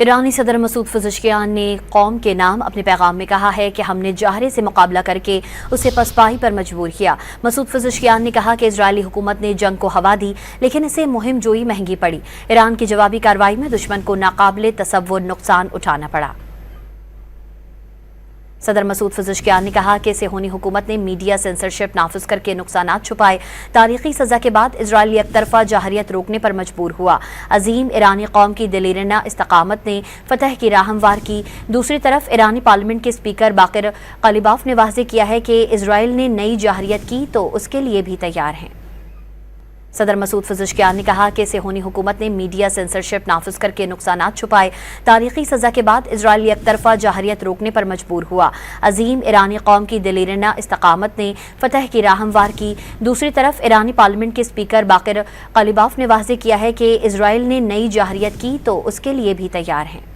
ایرانی صدر Masoud Pezeshkian نے قوم کے نام اپنے پیغام میں کہا ہے کہ ہم نے جوہری سے مقابلہ کر کے اسے پسپائی پر مجبور کیا۔ مسعود پزشکیان نے کہا کہ اسرائیلی حکومت نے جنگ کو ہوا دی لیکن اسے مہم جوئی مہنگی پڑی۔ ایران کی جوابی کارروائی میں دشمن کو ناقابل تصور نقصان اٹھانا پڑا۔ صدر مسعود پزشکیان نے کہا کہ صہیونی حکومت نے میڈیا سینسرشپ نافذ کر کے نقصانات چھپائے۔ تاریخی سزا کے بعد اسرائیل یک طرفہ جارحیت روکنے پر مجبور ہوا۔ عظیم ایرانی قوم کی دلیرانہ استقامت نے فتح کی راہ ہموار کی۔ دوسری طرف ایرانی پارلیمنٹ کے اسپیکر باقر قلیباف نے واضح کیا ہے کہ اسرائیل نے نئی جارحیت کی تو اس کے لیے بھی تیار ہیں۔ صدر مسعود پزشکیان نے کہا کہ صہیونی حکومت نے میڈیا سینسرشپ نافذ کر کے نقصانات چھپائے۔ تاریخی سزا کے بعد اسرائیل یک طرفہ جارحیت روکنے پر مجبور ہوا۔ عظیم ایرانی قوم کی دلیرانہ استقامت نے فتح کی راہ ہموار کی۔ دوسری طرف ایرانی پارلیمنٹ کے اسپیکر باقر قلیباف نے واضح کیا ہے کہ اسرائیل نے نئی جارحیت کی تو اس کے لیے بھی تیار ہیں۔